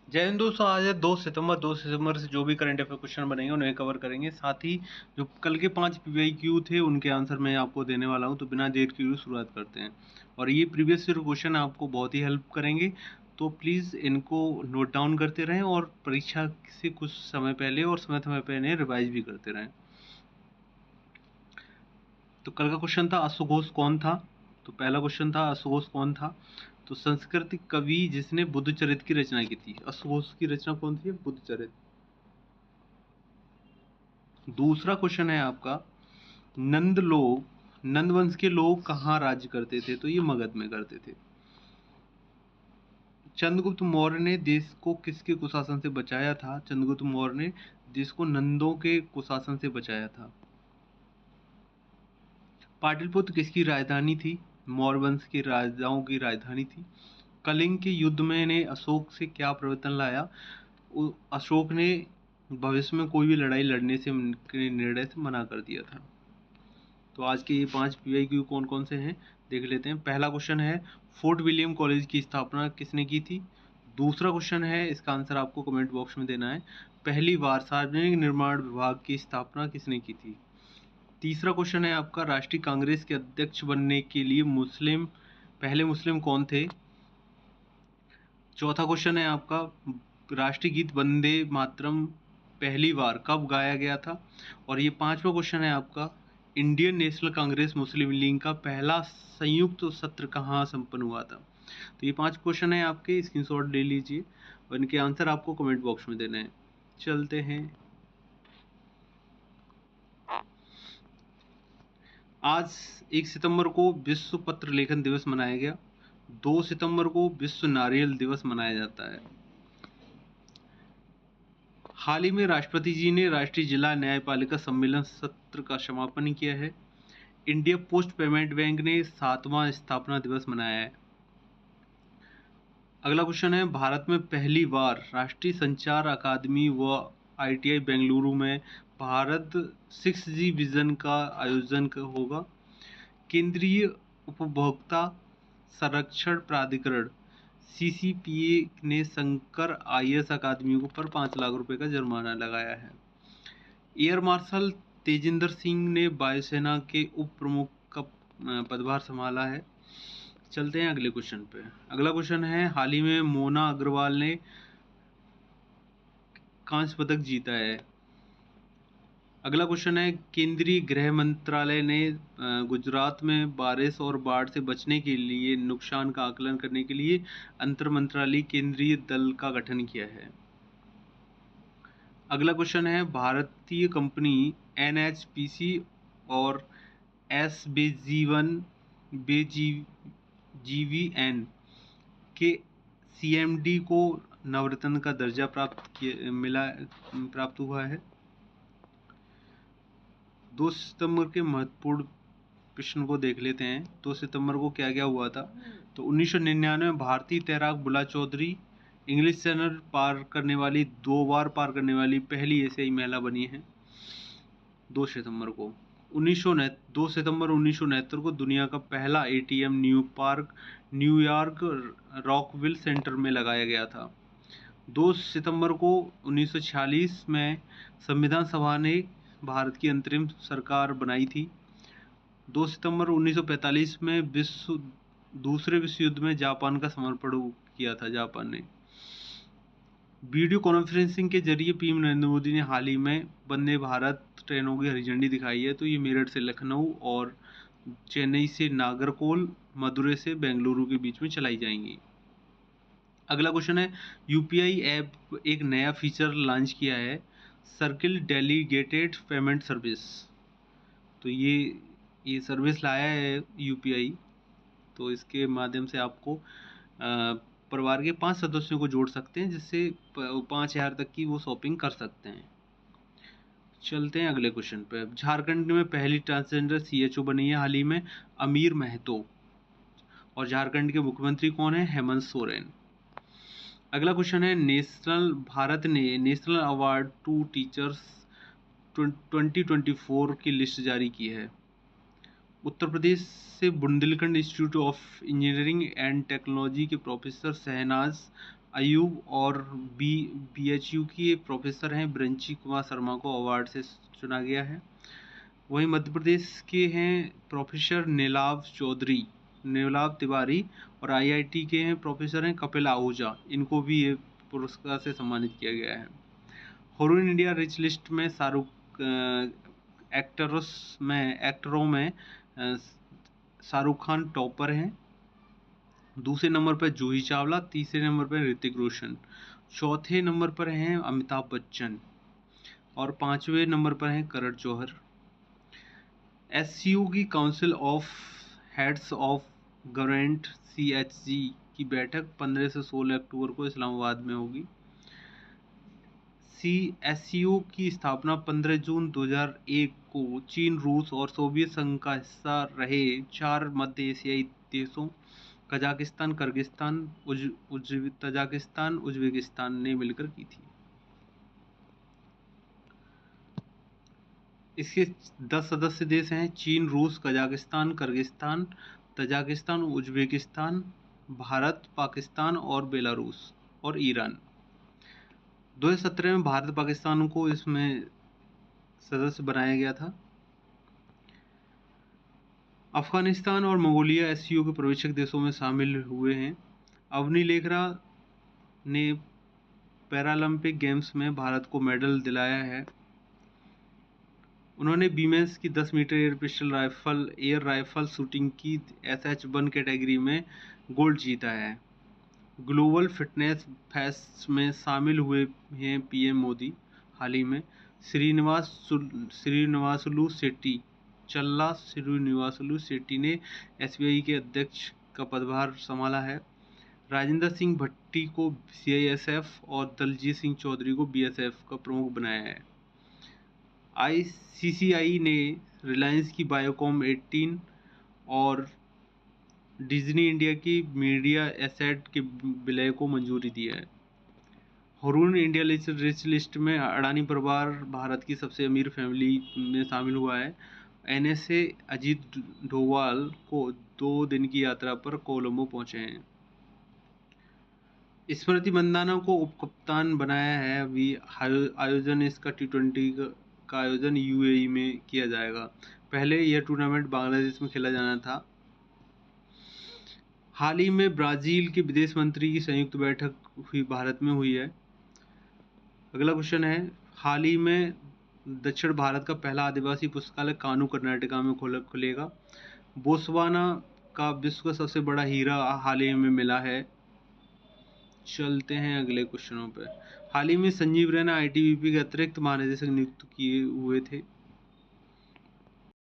जय हिंद दोस्तों, आज है 2 सितंबर से जो भी करंट अफेयर क्वेश्चन बनेंगे उन्हें कवर करेंगे। साथ ही जो कल के 5 पीवाईक्यू थे उनके आंसर मैं आपको देने वाला हूं, तो बिना देर किए शुरुआत करते हैं। और ये प्रीवियस ईयर क्वेश्चन आपको बहुत ही हेल्प करेंगे, तो प्लीज़ इनको नोट डाउन करते रहें और परीक्षा से कुछ समय पहले और समय पहले रिवाइज भी करते रहें। तो कल का क्वेश्चन था अश्वघोष कौन था। तो पहला क्वेश्चन था अश्वघोष कौन था। तो संस्कृत कवि जिसने बुद्धचरित की रचना की थी। अश्वघोष की रचना कौन सी है? बुद्धचरित। दूसरा क्वेश्चन है आपका, नंद वंश के लोग कहाँ राज्य करते थे? तो ये मगध में करते थे। चंद्रगुप्त मौर्य ने देश को किसके कुशासन से बचाया था? चंद्रगुप्त मौर्य ने देश को नंदों के कुशासन से बचाया था। पाटलिपुत्र किसकी राजधानी थी? मौर्य वंश के राजाओं की राजधानी थी। कलिंग के युद्ध में ने अशोक से क्या परिवर्तन लाया? अशोक ने भविष्य में कोई भी लड़ाई लड़ने से निर्णय से मना कर दिया था। तो आज के ये 5 पीवाईक्यू कौन कौन से हैं देख लेते हैं। पहला क्वेश्चन है, फोर्ट विलियम कॉलेज की स्थापना किसने की थी? दूसरा क्वेश्चन है, इसका आंसर आपको कमेंट बॉक्स में देना है, पहली बार सार्वजनिक निर्माण विभाग की स्थापना किसने की थी? तीसरा क्वेश्चन है आपका, राष्ट्रीय कांग्रेस के अध्यक्ष बनने के लिए पहले मुस्लिम कौन थे? चौथा क्वेश्चन है आपका, राष्ट्रीय गीत वंदे मातरम पहली बार कब गाया गया था? और ये पांचवा क्वेश्चन है आपका, इंडियन नेशनल कांग्रेस मुस्लिम लीग का पहला संयुक्त सत्र कहाँ संपन्न हुआ था? तो ये 5 क्वेश्चन है आपके, स्क्रीनशॉट ले लीजिए और इनके आंसर आपको कमेंट बॉक्स में देने हैं। चलते हैं। आज 1 सितंबर को विश्व पत्र लेखन दिवस मनाया गया। 2 सितंबर को विश्व नारियल दिवस मनाया जाता है। हाल ही में राष्ट्रपति जी ने राष्ट्रीय जिला न्यायपालिका सम्मेलन सत्र का समापन किया है। इंडिया पोस्ट पेमेंट बैंक ने 7वां स्थापना दिवस मनाया है। अगला क्वेश्चन है, भारत में पहली बार राष्ट्रीय संचार अकादमी व आईटीआई बेंगलुरु में भारत 6G विजन का आयोजन होगा। केंद्रीय उपभोक्ता संरक्षण प्राधिकरण सीसीपीए ने शंकर आईएएस अकादमी पर 5 लाख रुपए का जुर्माना लगाया है। एयर मार्शल तेजिंदर सिंह ने वायुसेना के उप प्रमुख का पदभार संभाला है। चलते हैं अगले क्वेश्चन पे। अगला क्वेश्चन है, हाल ही में मोना अग्रवाल ने कांस्य पदक जीता है। अगला क्वेश्चन है, केंद्रीय गृह मंत्रालय ने गुजरात में बारिश और बाढ़ से बचने के लिए नुकसान का आकलन करने के लिए अंतर मंत्रालय केंद्रीय दल का गठन किया है। अगला क्वेश्चन है, भारतीय कंपनी एनएचपीसी और जीवीएन के सीएमडी को नवरत्न का दर्जा प्राप्त हुआ है। 2 सितंबर के महत्वपूर्ण प्रश्न को देख लेते हैं। 2 सितंबर को क्या क्या हुआ था। तो 1999 में भारतीय तैराक बुला चौधरी इंग्लिश चैनल पार करने वाली 2 बार पार करने वाली पहली एशियाई महिला बनी है। 2 सितंबर को 2 सितंबर 1969 को दुनिया का पहला एटीएम न्यूयॉर्क रॉकविल सेंटर में लगाया गया था। 2 सितंबर को 1946 में संविधान सभा ने भारत की अंतरिम सरकार बनाई थी। 2 सितंबर 1945 में दूसरे विश्व युद्ध में जापान का समर्पण किया था जापान ने। वीडियो कॉन्फ्रेंसिंग के जरिए पीएम नरेंद्र मोदी ने हाल ही में वंदे भारत ट्रेनों की हरी झंडी दिखाई है। तो ये मेरठ से लखनऊ और चेन्नई से नागरकोल, मदुरै से बेंगलुरु के बीच में चलाई जाएंगी। अगला क्वेश्चन है, यूपीआई ऐप एक नया फीचर लॉन्च किया है, सर्किल डेलीगेटेड पेमेंट सर्विस। तो ये सर्विस लाया है यूपीआई। तो इसके माध्यम से आपको परिवार के 5 सदस्यों को जोड़ सकते हैं, जिससे 5,000 तक की वो शॉपिंग कर सकते हैं। चलते हैं अगले क्वेश्चन पे। झारखंड में पहली ट्रांसजेंडर सीएचओ बनी है हाल ही में, अमीर महतो। और झारखंड के मुख्यमंत्री कौन है? हेमंत सोरेन। अगला क्वेश्चन है, भारत ने नेशनल अवार्ड टू टीचर्स 2024 की लिस्ट जारी की है। उत्तर प्रदेश से Bundelkhand institute of engineering and technology के प्रोफेसर शहनाज अयूब और BHU की एक प्रोफेसर हैं ब्रंची कुमार शर्मा को अवार्ड से चुना गया है। वहीं मध्य प्रदेश के हैं प्रोफेसर नीलाभ तिवारी और IIT के हैं प्रोफेसर हैं कपिल आहूजा, इनको भी ये पुरस्कार से सम्मानित किया गया है। हुरून इंडिया रिच लिस्ट में एक्टरों में शाहरुख खान टॉपर हैं, दूसरे नंबर पर जूही चावला, तीसरे नंबर पर ऋतिक रोशन, चौथे नंबर पर हैं अमिताभ बच्चन और पांचवें नंबर पर हैं करण जौहर। SCO की council of heads of government CHG की बैठक 15 से 16 अक्टूबर को इस्लामाबाद में होगी। SCO की स्थापना 15 जून 2001 को चीन, रूस और सोवियत संघ का हिस्सा रहे 4 मध्य एशियाई देशों कजाकिस्तान, तजाकिस्तान, उज्बेकिस्तान ने मिलकर की थी। इसके 10 सदस्य देश हैं चीन, रूस, Kazakhstan, Kyrgyzstan, Tajikistan, Uzbekistan, Bharat, Pakistan और बेलारूस और ईरान। 2017 में भारत पाकिस्तान को इसमें सदस्य बनाया गया था। अफगानिस्तान और मंगोलिया SCO के पर्यवेक्षक देशों में शामिल हुए हैं। अवनी लेखरा ने पैरालंपिक गेम्स में भारत को मेडल दिलाया है। उन्होंने वीमेंस की 10 मीटर एयर राइफल शूटिंग की SH1 कैटेगरी में गोल्ड जीता है। ग्लोबल फिटनेस फेस्ट में शामिल हुए हैं PM मोदी हाल ही में। श्रीनिवासुलु शेट्टी ने SBI के अध्यक्ष का पदभार संभाला है। राजेंद्र सिंह भट्टी को CISF और दलजीत सिंह चौधरी को BSF का प्रमुख बनाया है। ICCI ने रिलायंस की बायोकॉम 18 और डिज्नी इंडिया की मीडिया एसेट के विलय को मंजूरी दी है। हुरून इंडिया रिच लिस्ट में अडानी परिवार भारत की सबसे अमीर फैमिली में शामिल हुआ है। NSA अजीत डोवाल को 2 दिन की यात्रा पर कोलंबो पहुंचे हैं। स्मृति मंदाना को उप कप्तान बनाया है। अभी आयोजन इसका T20 का आयोजन UAE में किया जाएगा। पहले यह टूर्नामेंट बांग्लादेश में खेला जाना था। हाल ही में ब्राजील के विदेश मंत्री की संयुक्त बैठक भारत में हुई है। अगला क्वेश्चन है, हाल ही में दक्षिण भारत का पहला आदिवासी पुस्तकालय कानू कर्नाटका में खुलेगा। बोत्सवाना का विश्व का सबसे बड़ा हीरा हाल ही में मिला है। चलते हैं अगले क्वेश्चनों पे। हाल ही में संजीव रैना ITBP के अतिरिक्त महानिदेशक नियुक्त किए हुए थे।